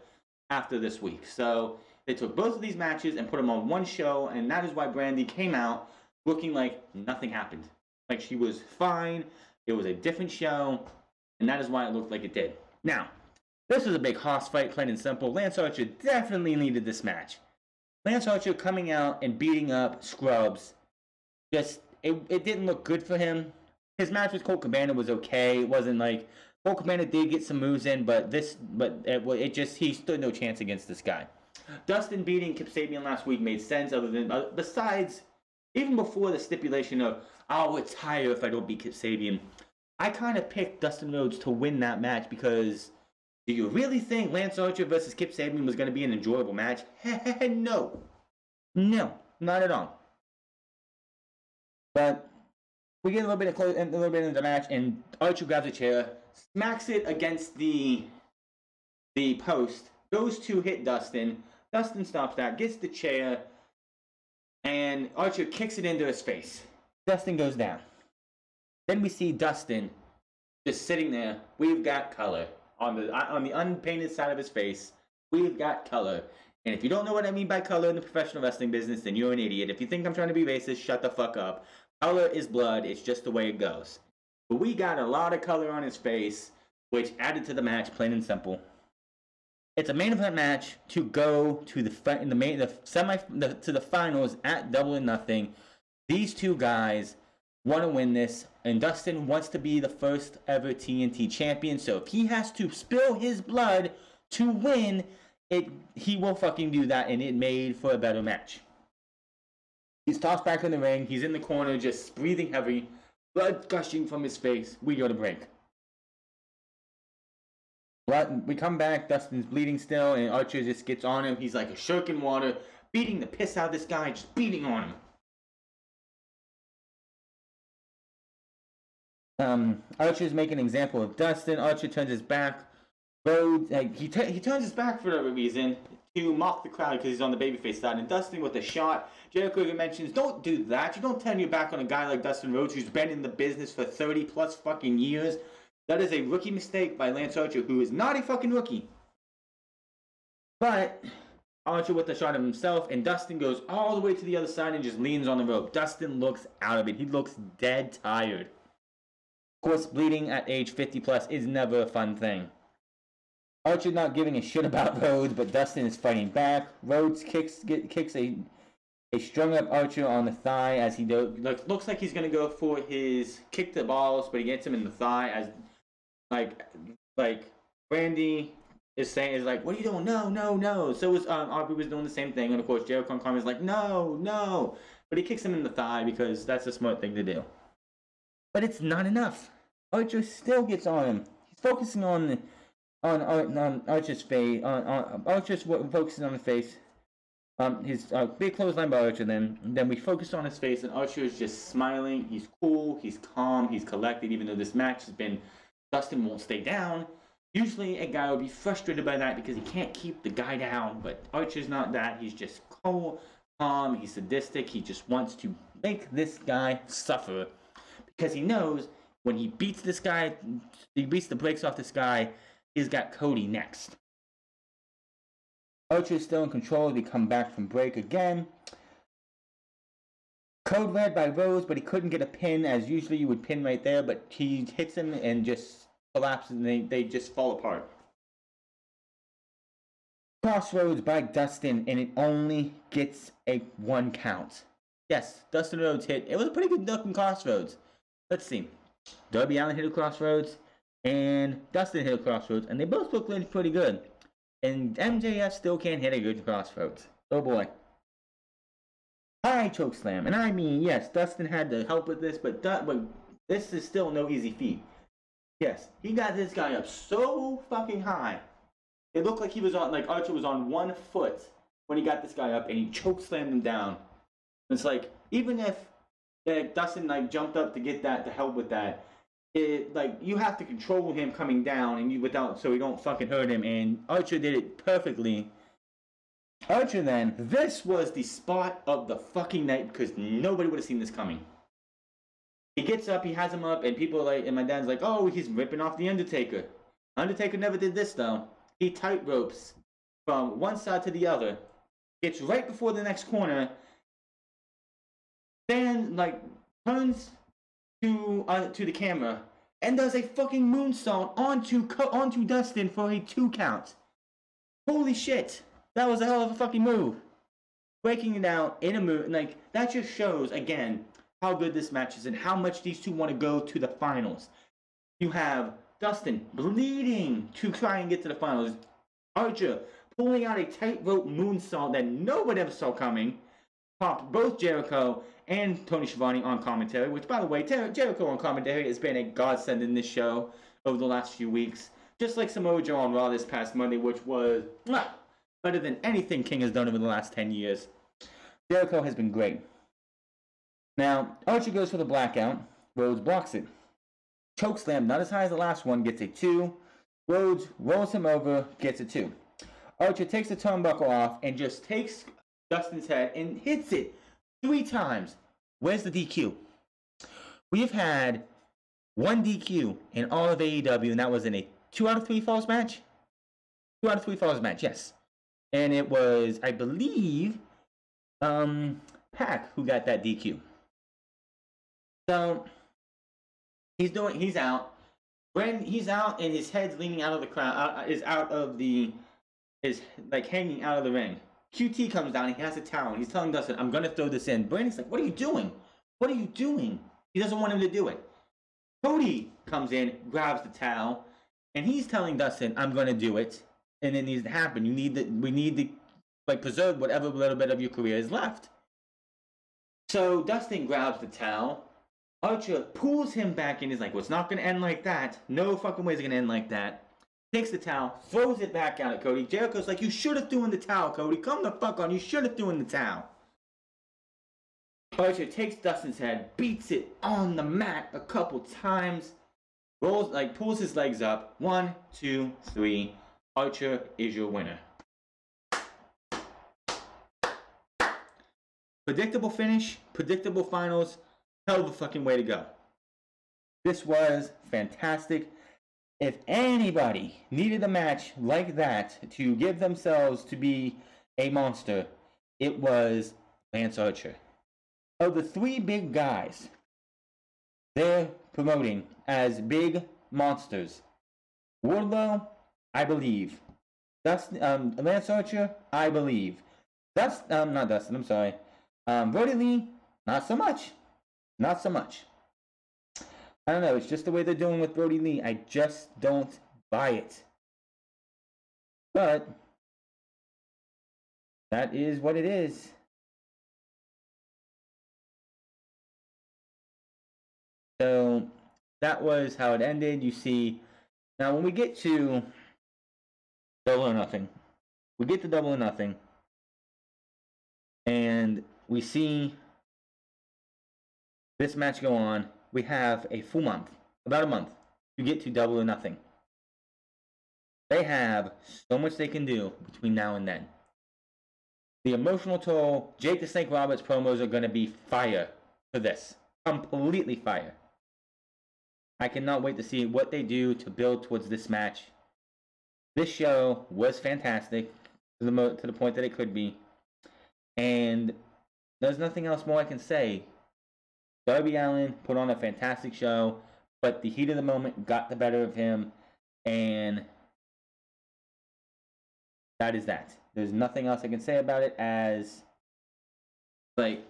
after this week. So they took both of these matches and put them on one show, and that is why Brandy came out looking like nothing happened. Like she was fine, it was a different show, and that is why it looked like it did. Now, this was a big hoss fight, plain and simple. Lance Archer definitely needed this match. Lance Archer coming out and beating up Scrubs, just, it didn't look good for him. His match with Colt Cabana was okay. It wasn't like, Colt Cabana did get some moves in, but he stood no chance against this guy. Dustin beating Kip Sabian last week made sense, other than, besides, even before the stipulation of, I'll retire if I don't beat Kip Sabian, I kind of picked Dustin Rhodes to win that match because Do you really think Lance Archer versus Kip Sabian was going to be an enjoyable match? No. No, not at all. But we get a little bit into the match, and Archer grabs a chair, smacks it against the post, goes to hit Dustin. Dustin stops that, gets the chair, and Archer kicks it into his face. Dustin goes down. Then we see Dustin just sitting there. We've got color on the unpainted side of his face. We've got color. And if you don't know what I mean by color in the professional wrestling business, then you're an idiot. If you think I'm trying to be racist, shut the fuck up. Color is blood. It's just the way it goes. But we got a lot of color on his face, which added to the match, plain and simple. It's a main event match to go to the finals at Double or Nothing. These two guys want to win this, and Dustin wants to be the first ever TNT champion. So if he has to spill his blood to win it, he will fucking do that, and it made for a better match. He's tossed back in the ring. He's in the corner, just breathing heavy, blood gushing from his face. We go to break. But we come back. Dustin's bleeding still, and Archer just gets on him. He's like a shark in water, beating the piss out of this guy, just beating on him. Archer's making an example of Dustin. Archer turns his back. Rhodes, he turns his back for whatever reason to mock the crowd because he's on the babyface side. And Dustin with a shot. Jericho mentions, don't do that. You don't turn your back on a guy like Dustin Rhodes who's been in the business for 30 plus fucking years. That is a rookie mistake by Lance Archer, who is not a fucking rookie. But Archer with a shot of himself, and Dustin goes all the way to the other side and just leans on the rope. Dustin looks out of it. He looks dead tired. Of course, bleeding at age 50 plus is never a fun thing. Archer not giving a shit about Rhodes, but Dustin is fighting back. Rhodes kicks a strung up Archer on the thigh as he looks like he's gonna go for his kick the balls, but he gets him in the thigh as like Brandy is like, what are you doing? No. So was Aubrey was doing the same thing, and of course Jericho and Carmen's like, no, but he kicks him in the thigh because that's a smart thing to do. But it's not enough. Archer still gets on him. He's focusing on Archer's face. Archer's focusing on the face. His big clothesline by Archer. Then we focus on his face, and Archer is just smiling. He's cool. He's calm. He's collected. Even though this match has been, Dustin won't stay down. Usually a guy would be frustrated by that because he can't keep the guy down. But Archer's not that. He's just cool, calm. He's sadistic. He just wants to make this guy suffer because he knows when he beats this guy, he beats the brakes off this guy. He's got Cody next. Archer is still in control. They come back from break again. Code red by Rhodes, but he couldn't get a pin, as usually you would pin right there, but he hits him and just collapses, and they just fall apart. Crossroads by Dustin, and it only gets a 1 count. Yes, Dustin Rhodes hit. It was a pretty good looking Crossroads. Let's see. Darby Allin hit a Crossroads, and Dustin hit a Crossroads, and they both look pretty good. And MJF still can't hit a good Crossroads. Oh boy. High chokeslam, and I mean, yes, Dustin had to help with this, but this is still no easy feat. Yes, he got this guy up so fucking high. It looked like he was on, like Archer was on 1 foot when he got this guy up, and he chokeslammed him down. It's like, even if Dustin jumped up to get that, to help with that, you have to control him coming down and so he don't fucking hurt him, and Archer did it perfectly. Archer then, this was the spot of the fucking night because nobody would have seen this coming. He gets up, he has him up, and people are like, and my dad's like, oh, he's ripping off the Undertaker. Undertaker never did this though. He tight ropes from one side to the other, gets right before the next corner, then turns to the camera and does a fucking moonsault onto Dustin for a 2 count. Holy shit, that was a hell of a fucking move. Breaking it out in a move, that just shows again how good this match is and how much these two want to go to the finals. You have Dustin bleeding to try and get to the finals. Archer pulling out a tightrope moonsault that nobody ever saw coming. Popped both Jericho and Tony Schiavone on commentary, which, by the way, Jericho on commentary has been a godsend in this show over the last few weeks. just like Samoa Joe on Raw this past Monday, which was better than anything King has done over the last 10 years. Jericho has been great. Now, Archer goes for the blackout. Rhodes blocks it. Chokeslam, not as high as the last one, gets a 2. Rhodes rolls him over, gets a 2. Archer takes the turnbuckle off and just takes Dustin's head and hits it 3 times. Where's the DQ? We have had 1 DQ in all of AEW, and that was in a 2 out of 3 falls match? 2 out of 3 falls match, yes. And it was, I believe, Pac who got that DQ. So, he's out. He's out, and his head's leaning out of the crowd, is like hanging out of the ring. QT comes down, and he has a towel, and he's telling Dustin, I'm going to throw this in. Brandy's like, what are you doing? What are you doing? He doesn't want him to do it. Cody comes in, grabs the towel, and he's telling Dustin, I'm going to do it, and it needs to happen. We need to like preserve whatever little bit of your career is left. So Dustin grabs the towel. Archer pulls him back in. He's like, well, it's not going to end like that. No fucking way it's going to end like that. Takes the towel, throws it back out at Cody. Jericho's like, you should have thrown the towel, Cody. Come the fuck on. You should have thrown the towel. Archer takes Dustin's head, beats it on the mat a couple times, pulls his legs up. 1, 2, 3. Archer is your winner. Predictable finish, predictable finals. Hell of a fucking way to go. This was fantastic. If anybody needed a match like that to give themselves to be a monster, it was Lance Archer. Of the 3 big guys they're promoting as big monsters, Wardlow, I believe. Lance Archer, I believe. Not Dustin, I'm sorry. Brody Lee, not so much. Not so much. I don't know, it's just the way they're doing with Brody Lee. I just don't buy it. But that is what it is. So that was how it ended. You see, now when we get to Double or Nothing, and we see this match go on. We have a full month, about a month, to get to Double or Nothing. They have so much they can do between now and then. The emotional toll, Jake the Snake Roberts promos are going to be fire for this. Completely fire. I cannot wait to see what they do to build towards this match. This show was fantastic to the point that it could be. And there's nothing else more I can say. Darby Allin put on a fantastic show, but the heat of the moment got the better of him, and that is that. There's nothing else I can say about it as, like,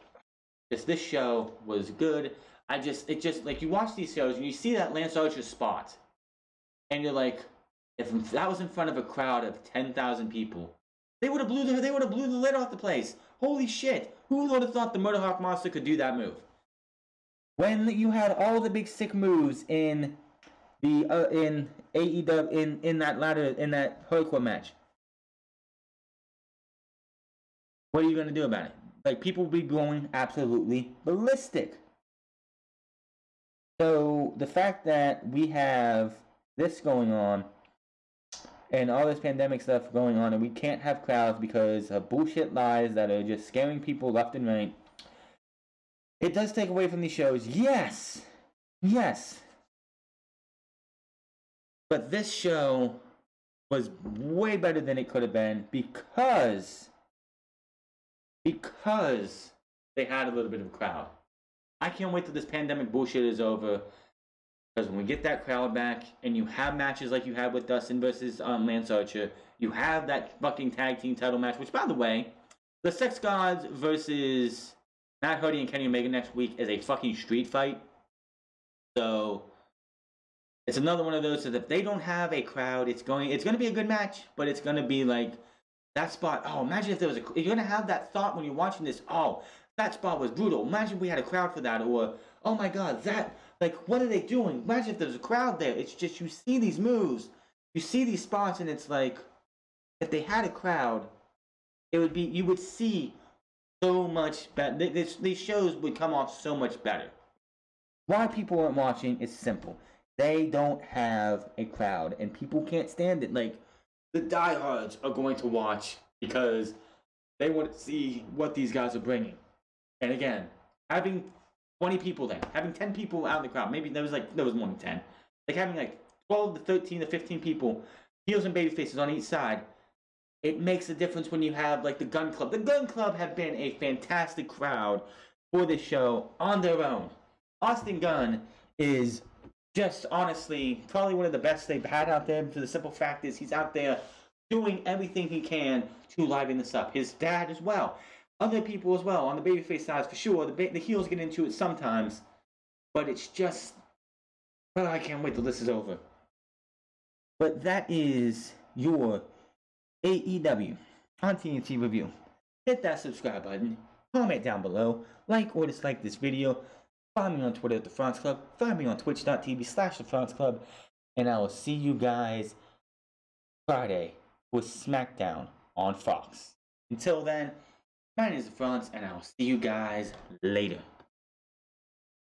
this show was good. It just, like, you watch these shows and you see that Lance Archer spot, and you're like, if that was in front of a crowd of 10,000 people, they would have blew the lid off the place. Holy shit! Who would have thought the Murder Hawk Monster could do that move? When you had all the big sick moves in the in AEW in that hardcore match, what are you gonna do about it? Like, people will be going absolutely ballistic. So the fact that we have this going on and all this pandemic stuff going on, and we can't have crowds because of bullshit lies that are just scaring people left and right, it does take away from these shows. Yes. But this show was way better than it could have been because they had a little bit of a crowd. I can't wait till this pandemic bullshit is over, because when we get that crowd back and you have matches like you had with Dustin versus Lance Archer, you have that fucking tag team title match, which, by the way, the Sex Gods versus Matt Hardy and Kenny Omega next week is a fucking street fight. So it's another one of those that if they don't have a crowd, it's going to be a good match, but it's going to be like that spot. Oh, imagine if there was you're going to have that thought when you're watching this. Oh, that spot was brutal. Imagine we had a crowd for that. Or, oh my God, that, like, what are they doing? Imagine if there was a crowd there. It's just, you see these moves you see these spots and it's like, if they had a crowd, it would be, you would see so much better. These shows would come off so much better. Why people aren't watching is simple. They don't have a crowd, and people can't stand it. Like, the diehards are going to watch because they want to see what these guys are bringing. And again, having 20 people there, having 10 people out in the crowd, maybe there was more than 10. Like having like 12 to 13 to 15 people, heels and baby faces on each side, it makes a difference when you have like the Gun Club. The Gun Club have been a fantastic crowd for this show on their own. Austin Gunn is just honestly probably one of the best they've had out there, for the simple fact is he's out there doing everything he can to liven this up. His dad as well. Other people as well, on the babyface side for sure. The heels get into it sometimes, but it's just, well, I can't wait till this is over. But that is your AEW on TNT review. Hit that subscribe button, comment down below, like or dislike this video, find me on Twitter at The France Club, find me on twitch.tv/The France Club, and I will see you guys Friday with SmackDown on Fox. Until then, my name is The France, and I will see you guys later.